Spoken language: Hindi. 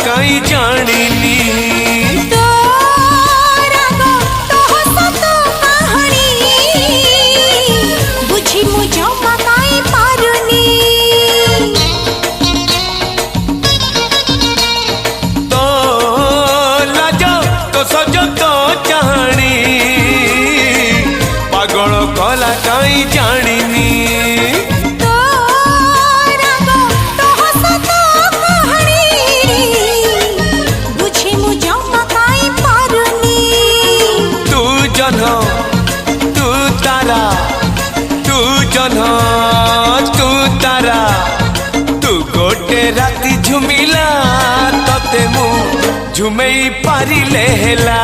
कहीं जानिनी तो राग तो सत कहानी बुझी मु जमा काई पारुनी तो लाज तो सज तो चाहनी पागल कला कहीं जानिनी तू तारा तू गोटे राति झुमिला तते मु झुमई पारिले हेला।